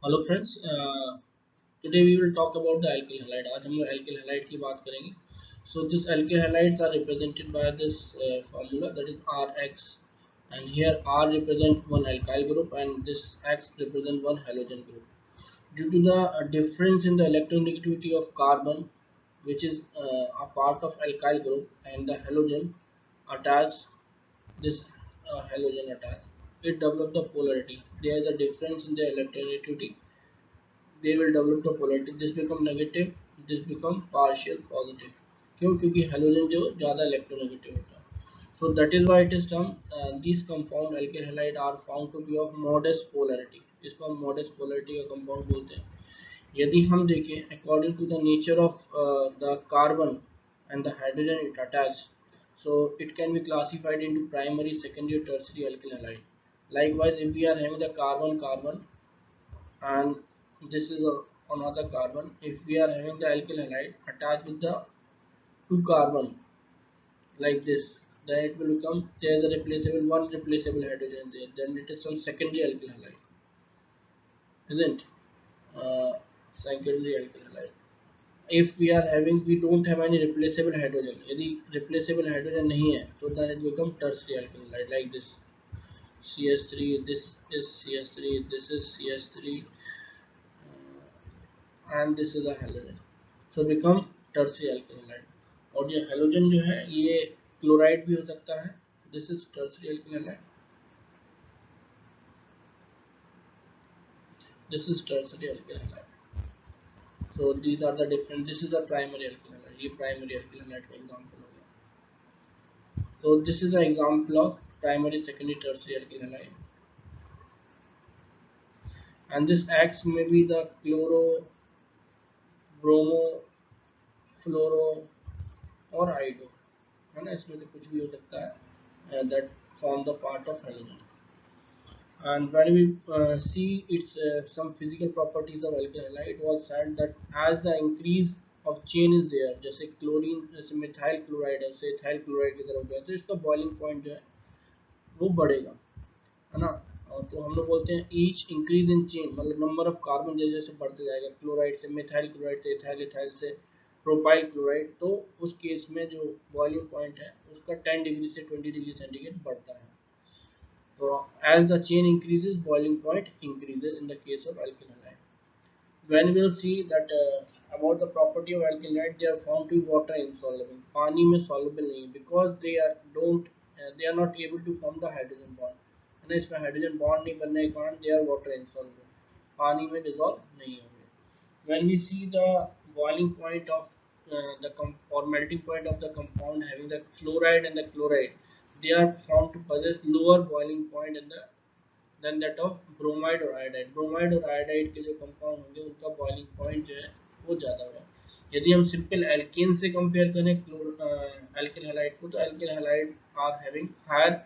Hello friends, today we will talk about the alkyl halide. आज हम लोग alkyl halide की बात करेंगे। So this alkyl halides are represented by this formula, that is Rx, and here R represent one alkyl group and this X represent one halogen group. Due to the difference in the electronegativity of carbon, which is a part of alkyl group, and the halogen attached, this halogen attached, it develop the polarity. There is a difference in the electronegativity, they will develop the polarity. This become negative, this become partial positive. क्यों? क्योंकि halogen जो ज़्यादा electronegative होता है. So that is why it is termed these compound alkyl halide are found to be of modest polarity. इसको हम modest polarity का compound बोलते हैं. यदि हम देखें according to the nature of the carbon and the hydrogen it attached, so it can be classified into primary, secondary, tertiary alkyl halide. Likewise, if we are having the carbon carbon and this is another carbon, if we are having the alkyl halide attached with the two carbon like this, then it will become, there is a replaceable, one replaceable hydrogen there, then it is some secondary alkyl halide, isn't uh, secondary alkyl halide. If we are having, we don't have any replaceable hydrogen, यदि replaceable hydrogen नहीं है, so then it become tertiary alkyl halide like this. CH3, this is CH3, this is CH3, and this is a halogen. So become tertiary alkyl halide. और ये halogen जो है ये chloride भी हो सकता है. This is tertiary alkyl halide. This is tertiary alkyl halide. So these are the different. This is the primary alkyl halide. ये primary alkyl halide का example हो गया. So this is an example of primary, secondary, tertiary alkyl halide. And this X may be the chloro, bromo, फ्लोरो और आइडो, है ना. इसमें से कुछ भी हो सकता है that form the part of halogen. And when we see its some physical properties of alkyl halide, it was said that as the increase of chain is there, जैसे क्लोरीन, जैसे मिथाइल क्लोराइड है, जैसे ethyl chloride की तरफ गया, तो इसका boiling point जो है वो बढ़ेगा, है ना. तो हम लोग बोलते हैं ईच इंक्रीज इन चेन, मतलब नंबर ऑफ कार्बन जैसे जैसे बढ़ते जाएगा, क्लोराइड से मिथाइल क्लोराइड से इथाइल, इथाइल से प्रोपाइल क्लोराइड, तो उस केस में जो बॉइलिंग पॉइंट है उसका 10 डिग्री से 20 डिग्री सेंटीग्रेड बढ़ता है. So as the chain increases, boiling point increases in the case of alkyl halide. When we will see that about the property of alkyl halide, they are found to be water insoluble. पानी में soluble नहीं है, because they are don't they are not able to form the hydrogen bond. है ना, इसमें hydrogen bond नहीं बनने के कारण they are water insoluble. पानी में dissolve नहीं होंगे. When we see the boiling point of or melting point of the compound having the fluoride and the chloride, they are found to possess lower boiling point in the than that of bromide और iodide. Bromide और iodide के जो compound होंगे उनका boiling point जो है वो ज़्यादा होगा. यदि हम सिंपल एल्केन से कंपेयर करें एल्किल हैलाइड को, तो alkyl halide are having higher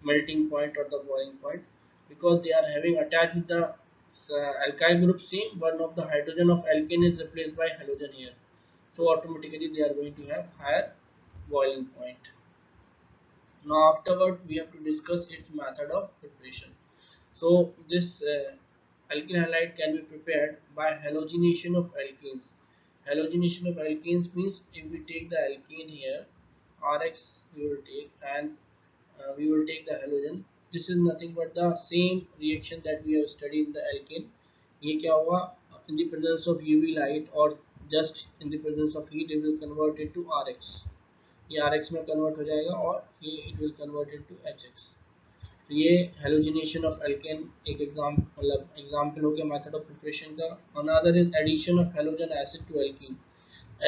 melting point or the boiling point, because they are having attached with the alkyl group same, one of the hydrogen of alkane is replaced by halogen here, so automatically they are going to have higher boiling point. Now afterward we have to discuss its method of preparation. So this alkyl halide can be prepared by halogenation of alkenes. Halogenation of alkenes means if we take the alkene here, Rx we will take, and we will take the halogen. This is nothing but the same reaction that we have studied in the alkene. ये क्या हुआ, in the presence of UV light or just in the presence of heat, it will convert it to Rx. ये Rx में convert हो जाएगा और ये it will convert it to HX. तो ये हेलोजिनेशन ऑफ एल्केन एक एग्जाम्पल हो गया मेथड ऑफ प्रिपरेशन का. Another is addition of halogen acid to alkene.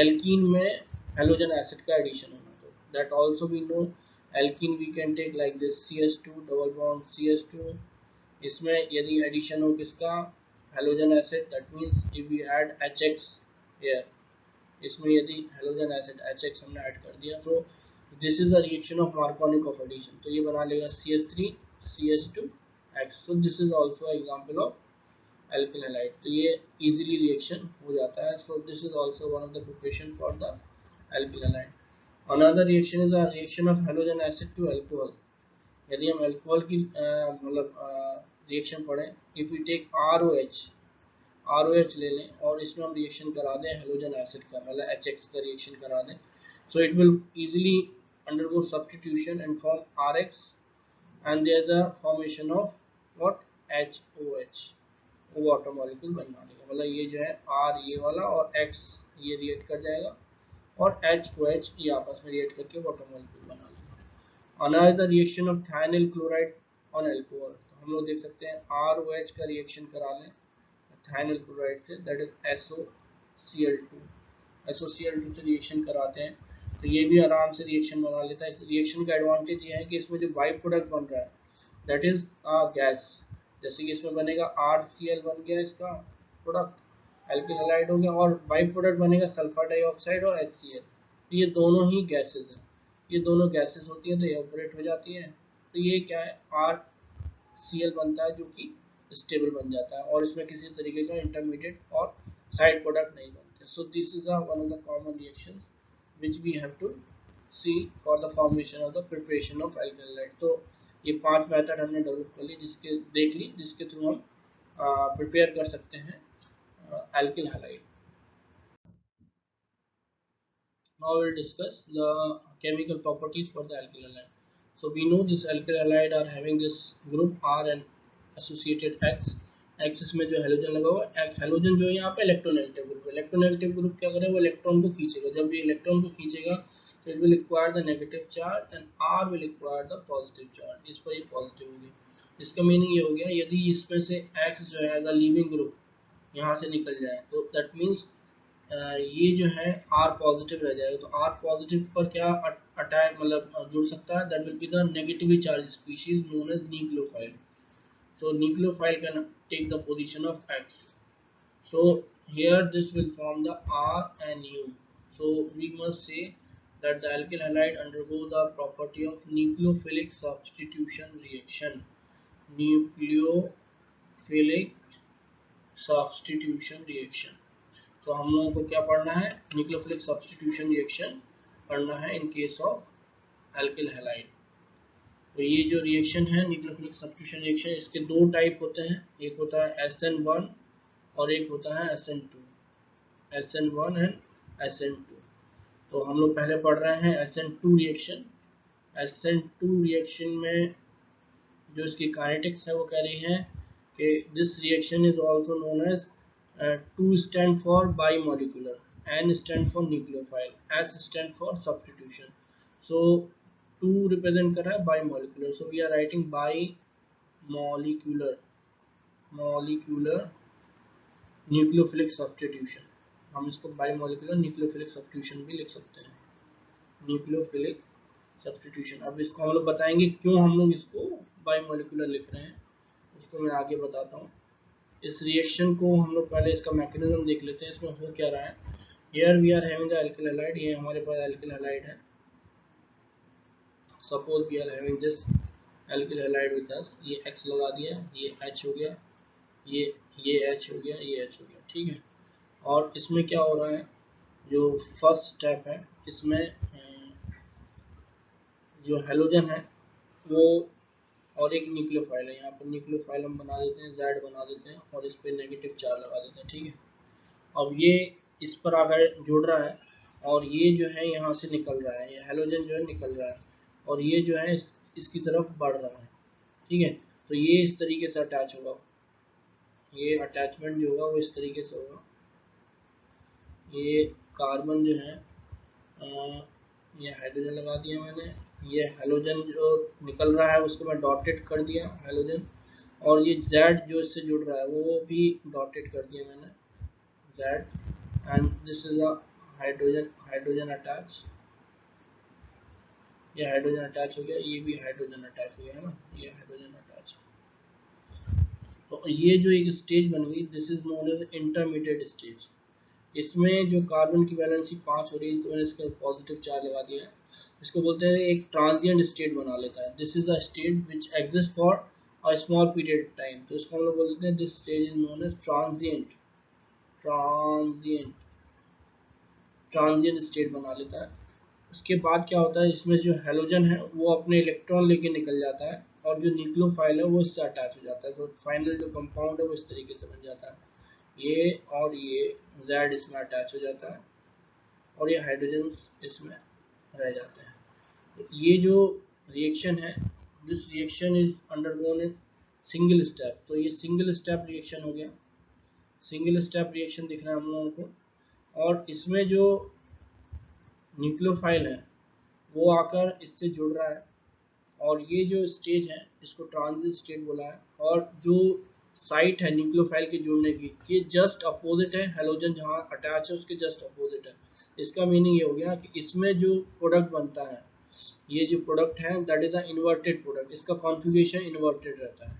Alkene में हेलोजन एसिड का एडिशन होना, तो that also we know. Alkene we can take like this CH2 double bond CH2. इसमें यदि एडिशन हो किसका, halogen acid, that means if we add HX here, इसमें यदि हेलोजन एसिड HX हमने ऐड कर दिया, so this is the reaction of Markovnikov of addition, तो ये बना लेगा CH3 CH2X. so this is also example of alkyl halide. तो ये easily reaction हो जाता है. so this is also one of the preparation for the alkyl halide. another reaction is a reaction of halogen acid to alcohol. यदि हम alcohol की मतलब reaction पढ़ें, if we take ROH, ROH ले लें और इसमें हम रिएक्शन करा दें हेलोजन एसिड का, मतलब HX का रिएक्शन करा दें, so it will easily undergo substitution and form RX, and there is a formation of what, HOH, water molecule बनवा देगा। मतलब ये जो है R ये वाला और X ये रिएक्ट कर जाएगा और HOH ये आपस में रिएक्ट करके वाटर मॉलिक्यूल बना लेगा। Another reaction of thionyl chloride on alcohol, तो हम लोग देख सकते हैं ROH का रिएक्शन करा लें थायनिल क्लोराइड से, दैट इज SOCl2, SOCl2 से रिएक्शन कराते हैं तो ये भी आराम से रिएक्शन बना लेता है। इस रिएक्शन का एडवांटेज ये है कि इसमें जो बाई प्रोडक्ट बन रहा है दैट इज गैस, जैसे कि इसमें बनेगा RCl बन गया इसका प्रोडक्ट, एल्किल हैलाइड हो गया, और बाई प्रोडक्ट बनेगा सल्फर डाइऑक्साइड और HCl, तो ये दोनों ही गैसेज हैं, ये दोनों गैसेज होती हैं तो एवपोरेट हो जाती है, तो ये क्या है RCl बनता है जो कि स्टेबल बन जाता है और इसमें किसी तरीके का इंटरमीडिएट और साइड प्रोडक्ट नहीं बनते। So this is one of the common reactions which we have to see for the formation of the preparation of alkyl halide. तो ये 5 मेथड हमने डेवलप कर ली, जिसके देख ली जिसके थ्रू हम प्रिपेयर कर सकते हैं alkyl halide. Now we'll discuss the chemical properties for the alkyl halide. So we know this alkyl halide are having this group R and associated X. X इसमें जो हेलोजन लगा हुआ है, हेलोजन जो है यहाँ पे इलेक्ट्रोनेगेटिव ग्रुप है। इलेक्ट्रोनेगेटिव ग्रुप क्या करेगा, वो इलेक्ट्रॉन को खींचेगा, जब ये इलेक्ट्रॉन को खींचेगा तो it will require the negative charge and R will require the positive charge, इस पर ये पॉजिटिव हो गया। इसका मीनिंग ये हो गया यदि इसमें से X जो है एज अ लीविंग ग्रुप यहाँ से निकल जाए तो दैट मीन्स ये जो है R पॉजिटिव रह जाएगा, तो R पॉजिटिव पर क्या अटैक मतलब जुड़ सकता है, that will be the negatively charge species known as nucleophile. So nucleophile can take the position of X. So here this will form the R and U. So we must say that the alkyl halide undergo the property of nucleophilic substitution reaction. Nucleophilic substitution reaction. तो हम लोगों को क्या पढ़ना है, nucleophilic substitution reaction पढ़ना है in case of alkyl halide. तो ये जो रिएक्शन है न्यूक्लियोफिलिक सब्स्टिट्यूशन रिएक्शन, इसके दो टाइप होते हैं, एक होता है SN1 और एक होता है SN2, SN1 एंड SN2। तो हम लोग पहले पढ़ रहे हैं SN2 रिएक्शन। SN2 रिएक्शन में जो इसकी काइनेटिक्स है वो कह रही है कि this reaction is also known as 2 stand for bimolecular, N stand for nucleophile, S stand for substitution. So 2 represent कर रहा है bimolecular, so we are writing bimolecular nucleophilic substitution, हम इसको bimolecular nucleophilic substitution भी लिख सकते हैं, nucleophilic substitution। अब इसको हम लोग बताएंगे क्यों हम लोग इसको bimolecular लिख रहे हैं, उसको मैं आगे बताता हूँ। इस रिएक्शन को हम लोग पहले इसका मैकेनिज्म देख लेते हैं, इसमें हो क्या रहा है। Here we are having the alkyl halide, ये हमारे पास एल्किल हैलाइड है। Suppose we are having this alkyl halide with us, ये X लगा दिया, ये H हो गया, ये H हो गया, ये H हो गया, ठीक है। और इसमें क्या हो रहा है, जो फर्स्ट स्टेप है इसमें जो हेलोजन है वो और एक न्यूक्लियोफाइल है, यहाँ पर न्यूक्लियोफाइल हम बना देते हैं, Z बना देते हैं और इस पर नेगेटिव चार्ज लगा देते हैं, ठीक है। अब ये इस पर आकर जुड़ रहा है और ये जो है यहाँ से निकल रहा है, ये हेलोजन जो है निकल रहा है और ये जो है इसकी तरफ बढ़ रहा है, ठीक है। तो ये इस तरीके से अटैच होगा, ये अटैचमेंट जो होगा वो इस तरीके से होगा। ये कार्बन जो है ये हाइड्रोजन लगा दिया मैंने, ये हेलोजन जो निकल रहा है उसको मैं डॉटेड कर दिया हेलोजन, और ये Z जो इससे जुड़ रहा है वो भी डॉटेड कर दिया मैंने Z, and this is a hydrogen attach, ये हाइड्रोजन अटैच हो गया, ये भी हाइड्रोजन अटैच हो गया है ना, ये हाइड्रोजन अटैच। तो ये जो एक स्टेज बन गई, this is known as intermediate stage. इसमें जो कार्बन की वैलेंसी 5 हो रही है तो मैंने इसका पॉजिटिव चार्ज लगा दिया है, इसको बोलते हैं एक ट्रांजिएंट स्टेट बना लेता है। This is the state which exist for a small period time, तो इसको हम लोग बोलते हैं this stage is known as transient state बना लेता है। उसके बाद क्या होता है, इसमें जो हेलोजन है वो अपने इलेक्ट्रॉन लेके निकल जाता है और जो न्यूक्लियोफाइल है वो इससे अटैच हो जाता है, तो फाइनल जो कंपाउंड है वो इस तरीके से बन जाता है। ये और ये Z इसमें अटैच हो जाता है और ये हाइड्रोजन्स इसमें रह जाते हैं। तो ये जो रिएक्शन है, this reaction is undergone in single step. तो ये सिंगल स्टेप रिएक्शन हो गया, सिंगल स्टेप रिएक्शन दिख रहा है हम लोगों को। और इसमें जो न्यूक्लियोफाइल है वो आकर इससे जुड़ रहा है और ये जो स्टेज है इसको ट्रांजिट स्टेट बोला है। और जो साइट है न्यूक्लियोफाइल के जुड़ने की, ये जस्ट अपोजिट है हेलोजन जहाँ अटैच है उसके जस्ट अपोजिट है। इसका मीनिंग ये हो गया कि इसमें जो प्रोडक्ट बनता है, ये जो प्रोडक्ट है that is a inverted product, इसका कॉन्फ़िगरेशन इन्वर्टेड रहता है।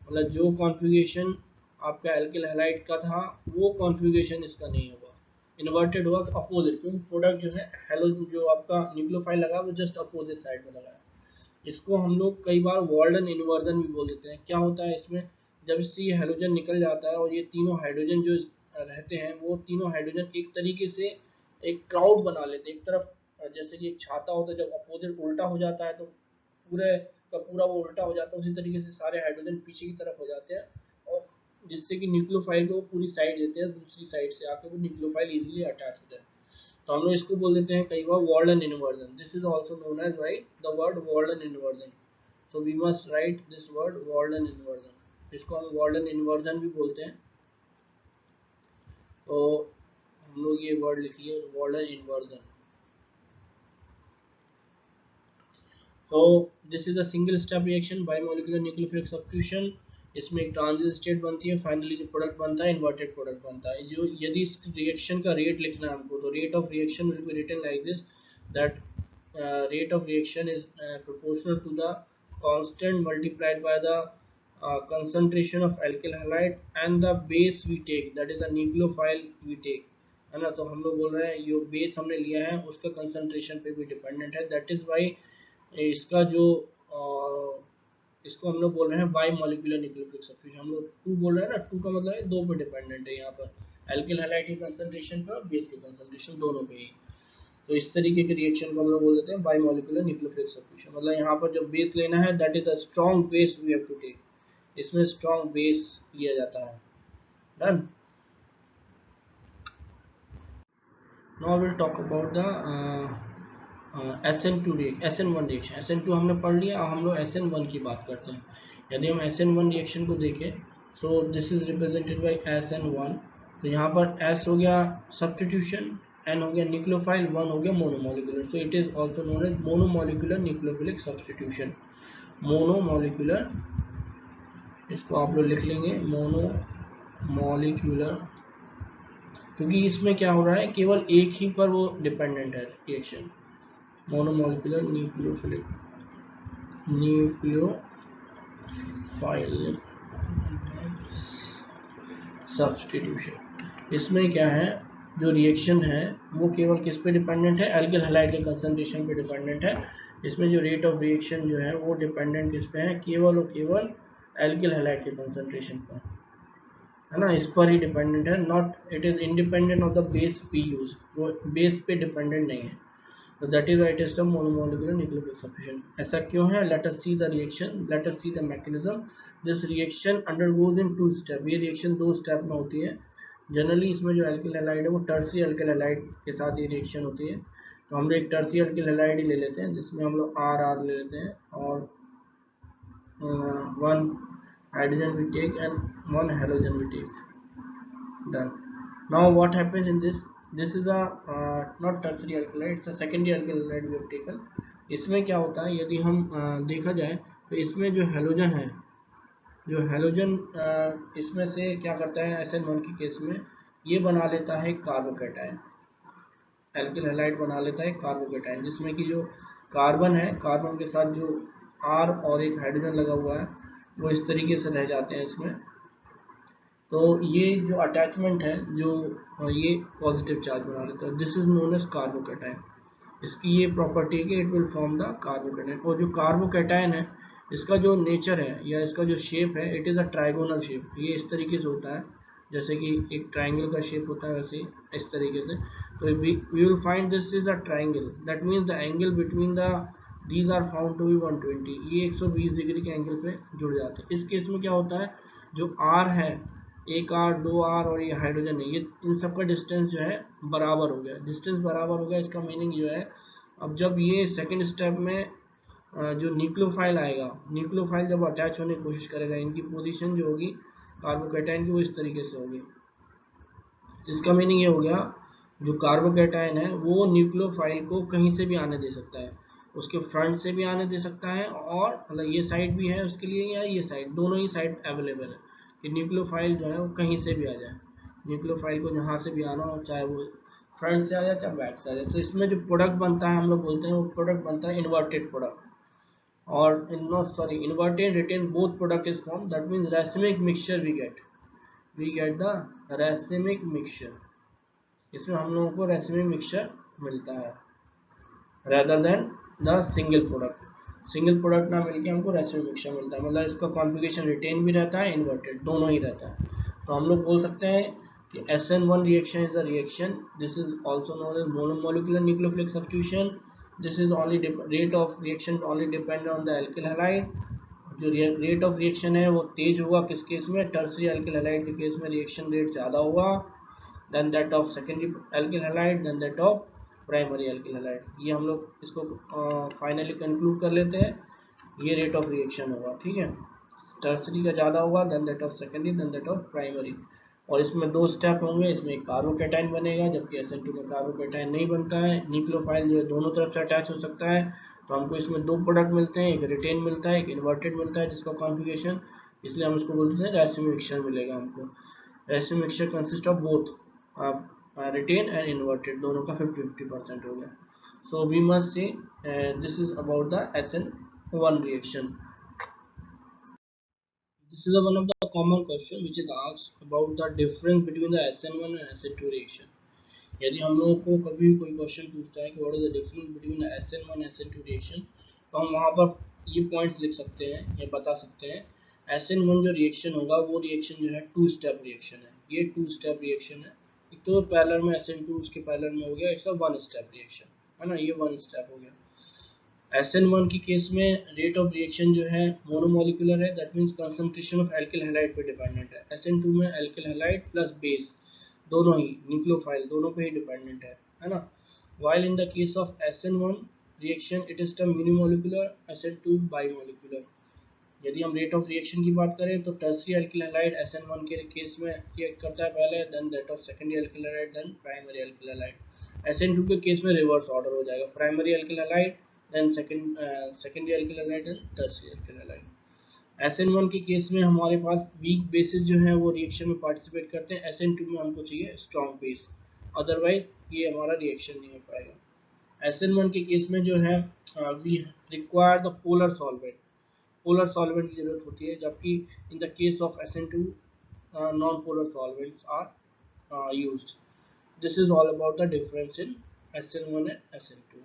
मतलब जो कॉन्फ़िगरेशन आपका एल्किल हैलाइड का था वो कॉन्फ़िगरेशन इसका नहीं होगा, इन्वर्टेड होगा अपोजिट, क्योंकि प्रोडक्ट जो है हेलो जो आपका न्यूक्लियोफाइल लगा वो जस्ट अपोजिट साइड में लगा है। इसको हम लोग कई बार वॉल्डन इन्वर्जन भी बोल देते हैं। क्या होता है इसमें, जब इससे ये हाइड्रोजन निकल जाता है और ये तीनों हाइड्रोजन जो रहते हैं वो तीनों हाइड्रोजन एक तरीके से एक क्राउड बना लेते हैं एक तरफ, जैसे कि एक छाता होता है, जब अपोजिट उल्टा हो जाता है तो पूरे का पूरा वो उल्टा हो जाता है, उसी तरीके से सारे हाइड्रोजन पीछे की तरफ हो जाते हैं और जिससे कि न्यूक्लियोफाइल को पूरी साइड देते हैं, दूसरी साइड से आके वो न्यूक्लियोफाइल इजीली अटैच हो जाए। तो हम लोग इसको बोल देते हैं कई बार Walden inversion. This is also known as write the word Walden inversion. So we must write this word Walden inversion, इसको हम वॉल्डन इन्वर्जन भी बोलते हैं। तो हम लोग ये वर्ड लिख लिए वॉल्डन इन्वर्जन। तो this is a single step reaction biomolecular nucleophilic substitution. इसमें एक ट्रांजिट स्टेट बनती है, फाइनली जो प्रोडक्ट बनता है इन्वर्टेड प्रोडक्ट बनता है। जो यदि इस रिएक्शन का रेट लिखना है हमको, तो rate of reaction will be written like this, that rate of reaction is proportional to the constant multiplied by the concentration of alkyl halide and the base we take, that is the nucleophile we take, है ना। तो हम लोग बोल रहे हैं ये base हमने लिया है उसका कंसंट्रेशन पे भी डिपेंडेंट है, दैट इज वाई इसका जो इसको हम लोग बोल रहे हैं बाई मॉलिक्यूलर न्यूक्लियोफिलिक सब्स्टिट्यूशन। हम लोग टू बोल रहे हैं ना, टू का मतलब है दो पे डिपेंडेंट है, यहाँ पर एल्किल हैलाइड के कंसंट्रेशन पे और बेस के कंसंट्रेशन दोनों पे ही। तो इस तरीके के रिएक्शन को हम लोग बोल देते हैं बाई मॉलिक्यूलर न्यूक्लियोफिलिक सब्स्टिट्यूशन। मतलब यहाँ पर जो बेस लेना है that is a strong base we have to take, इसमें स्ट्रॉन्ग बेस लिया जाता है। Done. Now will talk about the SN2 SN1 reaction. SN2 हमने पढ़ लिया, अब हम लोग SN1 की बात करते हैं। यदि हम SN1 रिएक्शन को देखें, सो this is represented by SN1। तो यहाँ पर S हो गया सब्स्टिट्यूशन, N हो गया न्यूक्लियोफाइल, 1 हो गया monomolecular. So it is also known as monomolecular nucleophilic substitution. Monomolecular, इसको आप लोग लिख लेंगे मोनोमोलिकुलर, क्योंकि इसमें क्या हो रहा है केवल एक ही पर वो डिपेंडेंट है रिएक्शन। Monomolecular nucleophile substitution. इसमें क्या है, जो रिएक्शन है वो केवल किस पे डिपेंडेंट है, एल्किल हैलाइड के कंसंट्रेशन पे डिपेंडेंट है। इसमें जो रेट ऑफ रिएक्शन जो है वो डिपेंडेंट किस पे है, केवल और केवल एल्किल हैलाइड के कंसंट्रेशन पर, है ना, इस पर ही डिपेंडेंट है। Not it is independent of the base P use, वो बेस पे डिपेंडेंट नहीं है। So that is why it is the monomolecular nucleophilic substitution. ऐसा क्यों है? Let us see the reaction. Let us see the mechanism. This reaction undergoes in two step. ये reaction दो step में होती है। Generally इसमें जो alkyl halide है वो tertiary alkyl halide के साथ ये reaction होती है। तो हम लोग एक tertiary alkyl halide ही ले लेते हैं, जिसमें हम लोग RR ले लेते हैं और one hydrogen we take and one halogen we take. Done. Now what happens in this? This is a not tertiary alkylate, it's a secondary alkylate we have taken. इसमें क्या होता है, यदि हम देखा जाए तो इसमें जो हेलोजन है, जो हेलोजन इसमें से क्या करता है SN1 के केस में, ये बना लेता है कार्बोकैटायन, एल्किल हैलाइड बना लेता है कार्बोकैटायन, जिसमें कि जो कार्बन है, कार्बन के साथ जो R और एक हाइड्रोजन लगा हुआ है वो इस तरीके से रह जाते हैं इसमें। तो ये जो अटैचमेंट है जो ये पॉजिटिव चार्ज बना लेता है, this is known as carbocation. इसकी ये प्रॉपर्टी है कि it will form the carbocation. और जो कार्बोकैटायन है इसका जो नेचर है या इसका जो शेप है, it is a trigonal shape. ये इस तरीके से होता है जैसे कि एक ट्राइंगल का शेप होता है, वैसे इस तरीके से। तो we will find this is a triangle, that means the angle between the these are found to be 120। ये 120 डिग्री के एंगल पे जुड़ जाते हैं। इस केस में क्या होता है, जो आर है एक आर, दो आर और ये हाइड्रोजन है, ये इन सब का डिस्टेंस जो है बराबर हो गया। डिस्टेंस बराबर हो गया, इसका मीनिंग जो है अब जब ये सेकेंड स्टेप में जो न्यूक्लियोफाइल आएगा, न्यूक्लियोफाइल जब अटैच होने की कोशिश करेगा, इनकी पोजीशन जो होगी कार्बोकैटायन की वो इस तरीके से होगी। तो इसका मीनिंग ये हो गया, जो कार्बोकैटायन है वो न्यूक्लियोफाइल को कहीं से भी आने दे सकता है, उसके फ्रंट से भी आने दे सकता है, और मतलब ये साइड भी है उसके लिए, या ये साइड, दोनों ही साइड अवेलेबल है कि न्यूक्लियोफाइल जो है वो कहीं से भी आ जाए। न्यूक्लियोफाइल को जहाँ से भी आना हो, चाहे वो फ्रंट से आ जाए चाहे बैक से आ जाए। तो इसमें जो प्रोडक्ट बनता है हम लोग बोलते हैं वो प्रोडक्ट बनता है इन्वर्टेड प्रोडक्ट, और not sorry inverted retain both product is form, that means racemic mixture we get the racemic mixture. इसमें हम लोगों को रेसिमी मिक्सचर मिलता है rather than the single product. Single product ना मिलके हमको रेसिमी मिक्सचर मिलता है, मतलब इसका कॉन्फ़िगरेशन रिटेन भी रहता है, इन्वर्टेड दोनों ही रहता है। तो हम लोग बोल सकते हैं कि SN1 reaction is the reaction, this is also known as monomolecular nucleophilic substitution. This is only rate of reaction only depend on the alkyl halide. जो रेट ऑफ रिएक्शन है वो तेज होगा किस केस में, टर्सरी एल्किल हैलाइड के case में reaction rate ज़्यादा होगा than that of secondary alkyl halide than that of primary alkyl halide। ये हम लोग इसको फाइनली कंक्लूड कर लेते हैं, ये रेट ऑफ रिएक्शन होगा, ठीक है। टर्सरी का ज़्यादा होगा than that of secondary than that of primary. और इसमें दो स्टेप होंगे, इसमें एक कार्बोकैटायन बनेगा जबकि SN2 में कार्बोकैटायन नहीं बनता है। न्यूक्लियोफाइल जो है दोनों तरफ से अटैच हो सकता है, तो हमको इसमें दो प्रोडक्ट मिलते हैं, एक रिटेन मिलता है, एक इन्वर्टेड मिलता है जिसका कॉन्फ़िगरेशन, इसलिए हम इसको बोलते हैं रेसिमी मिक्सचर मिलेगा हमको। Racemic mixture consist of both retain and inverted, दोनों का 50-50% हो गया। So we must say this is about the SN1 रिएक्शन। This is one of the common question which is asked about the difference between the SN1 and SN2 reaction. यदि हम लोगों को कभी कोई क्वेश्चन पूछता है कि what is the difference between SN1 SN2 reaction, तो हम वहाँ पर ये पॉइंट्स लिख सकते हैं या बता सकते हैं। SN1 जो रिएक्शन होगा वो रिएक्शन जो है टू स्टेप रिएक्शन है, ये टू स्टेप रिएक्शन है। एक तो पैरेलल में SN2 उसके पैरेलल में हो गया, इसका वन स्टेप रिएक्शन है ना, ये वन स्टेप हो गया। SN1 की केस में रेट ऑफ रिएक्शन जो है मोनोमोलिकुलर है, that means concentration of alkyl halide पे डिपेंडेंट है। SN2 में एल्किल हैलाइड प्लस बेस दोनों ही न्यूक्लियोफाइल दोनों पे ही डिपेंडेंट है ना। while in the case of SN1 reaction it is termed unimolecular, SN2 bimolecular। यदि हम रेट ऑफ रिएक्शन की बात करें तो टर्सरी एल्किल हैलाइड SN1 के केस में रिएक्ट करता है पहले, than that of secondary alkyl halide, than primary alkyl halide. SN2 के केस में रिवर्स ऑर्डर हो जाएगा, primary alkyl halide than secondary alkyl halide than tertiary alkyl halide. SN1 के केस में हमारे पास वीक बेसिस जो है वो रिएक्शन में पार्टिसिपेट करते हैं, SN2 में हमको चाहिए स्ट्रॉन्ग बेस, अदरवाइज ये हमारा रिएक्शन नहीं हो पाएगा। SN1 के केस में जो है we require the polar solvent, polar solvent की जरूरत होती है, जबकि in the case of SN2 non polar solvents are used. This is all about the difference in SN1 and SN2।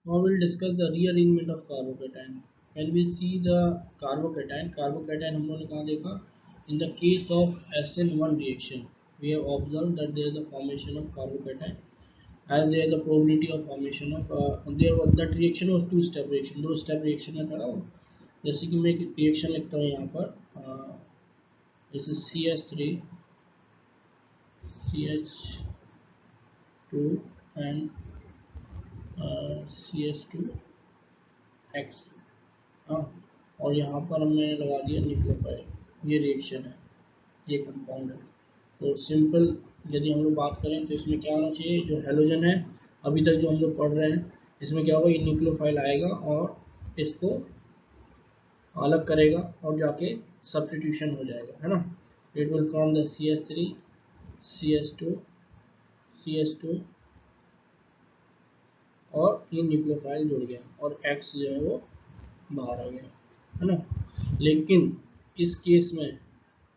Now we'll discuss the rearrangement of carbocation. When we see the carbocation हम लोगों ने कहाँ देखा, in the case of SN1 reaction we have observed that there is the formation of carbocation, as there is the probability of formation of there was that reaction was two step reaction, दो step reaction में था। जैसे कि मैं एक reaction लिखता हूँ यहाँ पर, जैसे CH3 CH2 एंड CH2X, हाँ, और यहाँ पर हमने लगा दिया न्यूक्लियोफाइल, ये रिएक्शन है, ये कंपाउंड है। तो सिंपल यदि हम लोग बात करें तो इसमें क्या होना चाहिए, जो हेलोजन है अभी तक जो हम लोग पढ़ रहे हैं, इसमें क्या होगा, ये न्यूक्लियोफाइल आएगा और इसको अलग करेगा और जाके सब्स्टिट्यूशन हो जाएगा, है ना। It will form the CH3 CH2 CH2 और ये न्यूक्लियोफाइल जुड़ गया और X जो है वो बाहर आ गया, है ना। लेकिन इस केस में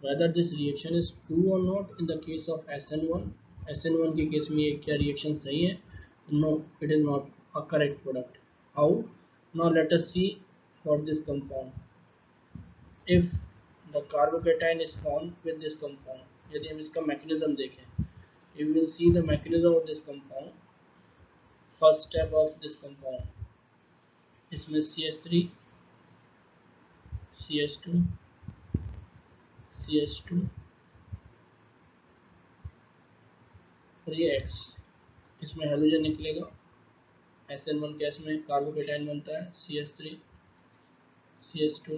whether this reaction is true or not in the case of SN1 के केस में ये क्या रिएक्शन सही है, no it is not a correct product। how, now let us see for this compound, if the carbocation is formed with this compound, यदि हम इसका mechanism देखें, you will see the mechanism of this compound। first step of this compound, इसमें CH3 CH2 CH2 और ये X, इसमें halogen निकलेगा। SN1 gas में कार्बोकेटाइन बनता है CH3 CH2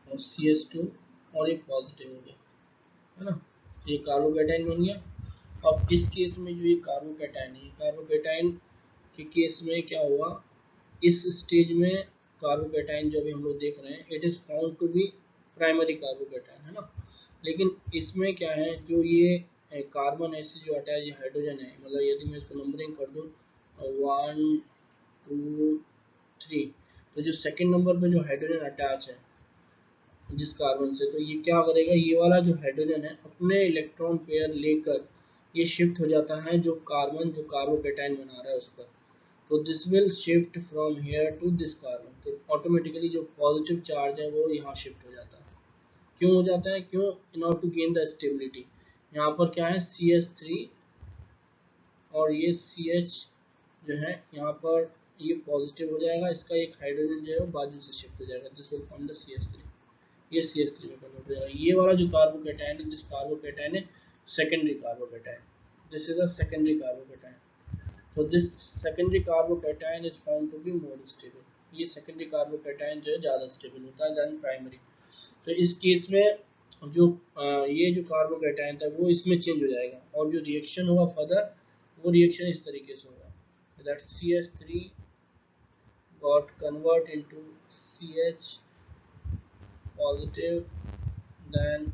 और CH2 और एक पॉजिटिव हो गया, है ना। ये कार्बोकेटाइन बन गया। अब इस केस में जो ये कार्बोकेटाइन है, कार्बोकेटाइन के केस में क्या हुआ, इस स्टेज में कार्बोकेटाइन जो भी हम लोग देख रहे हैं, it is found to be primary carbocation, है ना। लेकिन इसमें क्या है, जो ये कार्बन है इससे जो अटैच हाइड्रोजन है, मतलब यदि मैं इसको नंबरिंग कर दूँ 1 2 3, तो जो सेकंड नंबर पे जो हाइड्रोजन अटैच है जिस कार्बन से, तो ये क्या करेगा, ये वाला जो हाइड्रोजन है अपने इलेक्ट्रॉन पेयर लेकर ये शिफ्ट हो जाता है जो कार्बन जो कार्बोकेटाइन बना रहा है उस पर। तो this will shift from here to this carbon, तो ऑटोमेटिकली जो पॉजिटिव चार्ज है वो यहाँ शिफ्ट हो जाता है। क्यों हो जाता है, क्यों, in order to gain the stability. यहाँ पर क्या है CH3 और ये CH जो है यहाँ पर ये पॉजिटिव हो जाएगा, इसका एक हाइड्रोजन जो है वो बाजू से शिफ्ट हो जाएगा, this will form the CH3, ये CH3 में कन्वर्ट हो जाएगा। ये वाला जो कार्बोकेटाइन है, दिस कार्बोकेटाइन है secondary carbocation, this is a secondary carbocation. So this secondary carbocation is found to be more stable. ये secondary carbocation जो है ज़्यादा stable होता है than primary। तो इस केस में जो ये जो कार्बोकेटाइन था वो इसमें चेंज हो जाएगा, और जो रिएक्शन होगा फर्दर वो रिएक्शन इस तरीके से होगा, that CH3 got convert into CH positive, then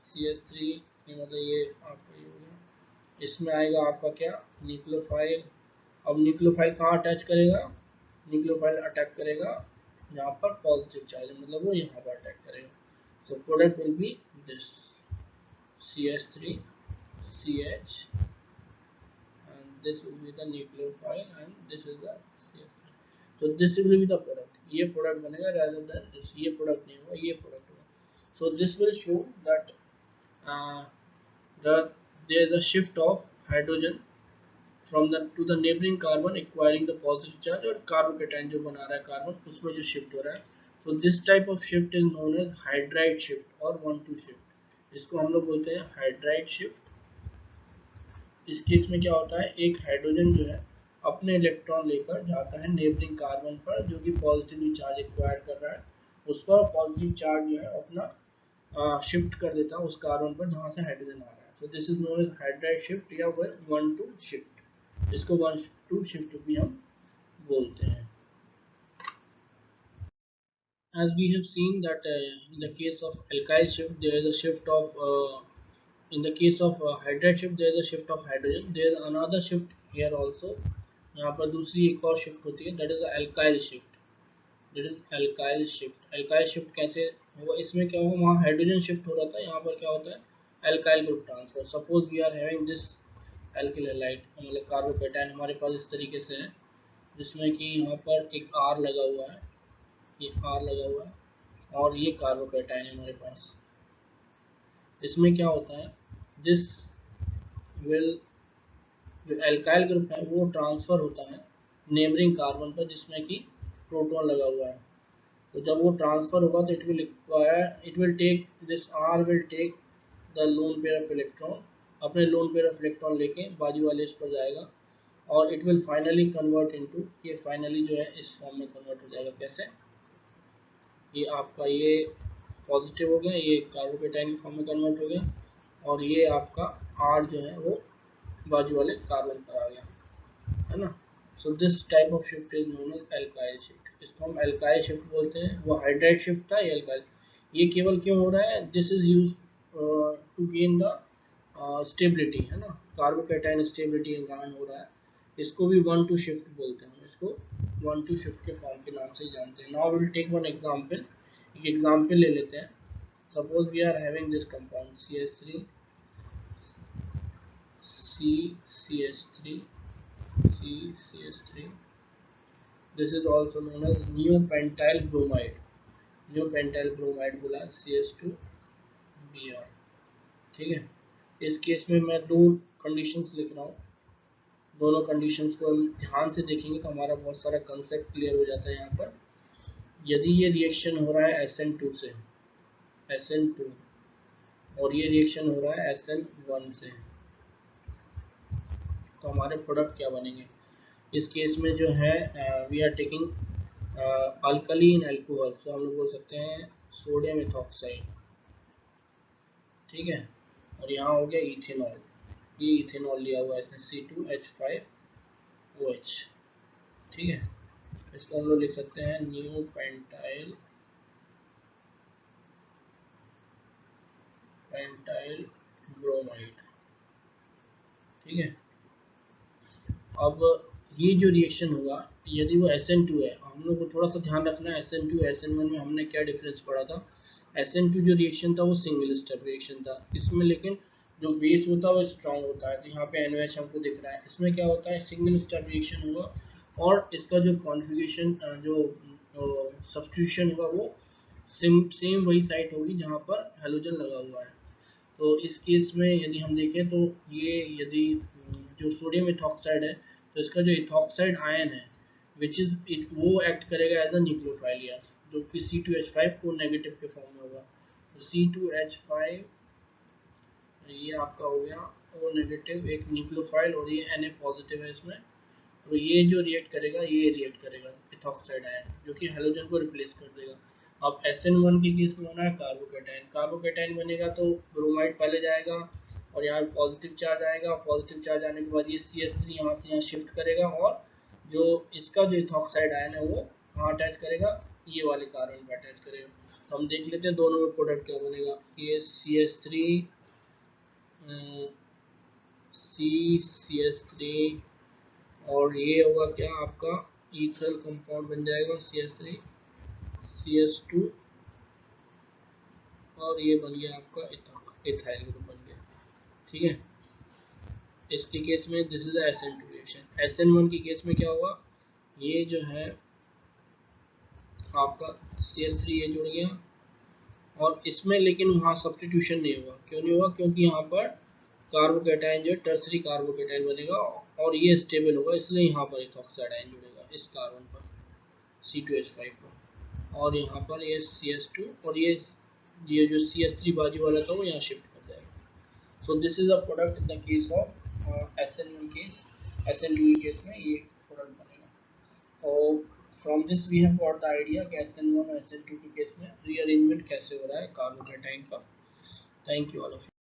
CH3 मतलब ये आपका ये हो गया, इसमें आएगा आपका क्या, न्यूक्लियोफाइल। अब न्यूक्लियोफाइल कहाँ अटैच करेगा, न्यूक्लियोफाइल अटैक करेगा जहाँ पर पॉजिटिव चार्ज है, मतलब वो यहाँ पर अटैक करेगा। So product will be this CH3 CH and this will be the nucleophile and this is the CH3, so this will be the product, ये प्रोडक्ट बनेगा rather than this, ये product नहीं होगा, ये प्रोडक्ट होगा। so this will show that there is a shift of hydrogen from the to the neighboring carbon acquiring the positive charge, और carbocation जो बना रहा है कार्बन उसमें जो शिफ्ट हो रहा है, so this type of shift is known as hydride shift और 1-2 shift, इसको हम लोग बोलते हैं हाइड्राइड शिफ्ट। इस केस में क्या होता है, एक हाइड्रोजन जो है अपने इलेक्ट्रॉन लेकर जाता है नेबरिंग कार्बन पर जो कि पॉजिटिवली चार्ज एक्वायर कर रहा है, उस पर पॉजिटिव चार्ज जो है अपना शिफ्ट कर देता है उस कार्बन पर जहाँ से हाइड्रोजन आ रहा है। so this is known as hydride shift या 1-2 शिफ्ट, इसको 1-2 शिफ्ट भी हम बोलते हैं। As we have seen that in the case of alkyl shift there is a shift of in the case of hydride shift there is a shift of hydrogen, there is another shift here also, यहाँ पर दूसरी एक और shift होती है, that is alkyl shift, that is alkyl shift। alkyl shift कैसे होगा, इसमें क्या होगा, वहाँ हाइड्रोजन शिफ्ट हो रहा था, यहाँ पर क्या होता है alkyl group transfer. Suppose we are having this alkyl halide, मतलब कार्बोकेटाइन हमारे पास इस तरीके से है जिसमें कि यहाँ पर एक R लगा हुआ है, ये R लगा हुआ है और ये कार्बोकेटाइन है हमारे पास। इसमें क्या होता है, दिस विल जो एल्काइल ग्रुप है वो ट्रांसफर होता है नेबरिंग कार्बन पर जिसमें कि प्रोटॉन लगा हुआ है। तो जब वो ट्रांसफर होगा तो it will take this R will take the lone pair of electron, अपने लोन पेयर ऑफ इलेक्ट्रॉन लेके बाजू वाले इस पर जाएगा और it will finally convert into, ये फाइनली जो है इस फॉर्म में कन्वर्ट हो जाएगा। कैसे, ये आपका ये पॉजिटिव हो गया, ये कार्बोकेटाइन फॉर्म में कन्वर्ट हो गया और ये आपका R जो है वो बाजू वाले कार्बन पर आ गया, है ना। So this type of shift is known as alkyl shift, इसको हम एल्काइल शिफ्ट बोलते हैं। वो हाइड्राइड शिफ्ट था, ये एल्काइल। ये केवल क्यों हो रहा है, this is use to gain the stability, है ना, कार्बोकेटाइन स्टेबिलिटी के कारण हो रहा है। इसको भी 1-2 शिफ्ट बोलते हैं, इसको 1-2 शिफ्ट के फॉर्म के नाम से ही जानते हैं। Now will take one example, एक एग्जांपल ले लेते हैं। Suppose we are having this compound CH3 CCH3 CCH3, this is also known as neopentyl bromide, neopentyl bromide बोला CH2Br, ठीक है। इस केस में मैं दो कंडीशंस लिख रहा हूँ, दोनों कंडीशंस को हम ध्यान से देखेंगे तो हमारा बहुत सारा कंसेप्ट क्लियर हो जाता है। यहाँ पर यदि ये रिएक्शन हो रहा है SN2 से, SN2 और ये रिएक्शन हो रहा है SN1 से। तो हमारे प्रोडक्ट क्या बनेंगे इस केस में जो है, we are taking alkaline alcohol, तो हम लोग बोल सकते हैं सोडियम इथॉक्साइड, ठीक है। और यहाँ हो गया इथेनॉल, ये इथेनॉल लिया हुआ है C2H5OH, ठीक है। इसको हम लोग लिख सकते हैं न्यू पेंटाइल ब्रोमाइड, ठीक है। अब ये जो रिएक्शन होगा, यदि वो SN2 है, हम लोग को थोड़ा सा ध्यान रखना है SN2 SN1 में हमने क्या डिफरेंस पढ़ा था। SN2 जो रिएक्शन था वो सिंगल स्टेप रिएक्शन था, इसमें लेकिन जो बेस होता है वो स्ट्रांग होता है। तो यहाँ पे NOH हमको दिख रहा है, इसमें क्या होता है सिंगल स्टेप रिएक्शन होगा और इसका जो कॉन्फ़िगरेशन जो सब्स्टिट्यूशन होगा वो सेम वही साइट होगी जहाँ पर हेलोजन लगा हुआ है। तो इस केस में यदि हम देखें तो ये यदि जो सोडियम इथॉक्साइड है, तो इसका जो इथॉक्साइड आयन है विच इज इट, वो एक्ट करेगा एज अ न्यूक्लियोफाइल, या जो कि C2H5 को नेगेटिव के फॉर्म में होगा। तो C2H5 ये आपका हो गया ओ नेगेटिव एक न्यूक्लियोफाइल, और ये Na पॉजिटिव है इसमें। तो ये जो रिएक्ट करेगा, ये रिएक्ट करेगा इथॉक्साइड आयन, जो कि हेलोजन को रिप्लेस कर देगा। अब SN1 के केस में होना है कार्बोकेटाइन, कार्बोकेटाइन बनेगा तो ब्रोमाइड पहले जाएगा और यहाँ पॉजिटिव चार्ज आएगा, पॉजिटिव चार्ज आने के बाद ये CH3 यहाँ से यहाँ शिफ्ट करेगा, और जो इसका जो इथॉक्साइड आयन है वो कहाँ अटैच करेगा, ये वाले कार्बन पर अटैच करेगा। तो हम देख लेते हैं दोनों में प्रोडक्ट क्या बनेगा। ये CH3 CH3 और ये होगा क्या आपका ईथर कंपाउंड बन जाएगा CH3 CH2, और ये बन गया आपका इथाइल ग्रुप बन गया, ठीक है। इसके केस में this is SN2 reaction. SN1 के केस में क्या होगा, ये जो है आपका CH3 ये जुड़ गया, और इसमें लेकिन वहाँ सब्स्टिट्यूशन नहीं होगा। क्यों नहीं होगा, क्योंकि यहाँ पर कार्बोकेटाइन जो है टर्सरी कार्बोकेटाइन बनेगा और ये स्टेबल होगा, इसलिए यहाँ पर इथॉक्साइड आयन जुड़ेगा इस कार्बन पर C2H5 पर, और यहाँ पर ये CH2, और ये जो CH3 बाजू वाला था वो यहाँ शिफ्ट कर जाएगा। So this is a product in the case of SN1 case. SN2 case में ये प्रोडक्ट बनेगा। तो from this we have got the idea कि SN1 और SN2 के केस में रीअरेंजमेंट कैसे हो रहा है कार्बोकेटाइन का। Thank you all of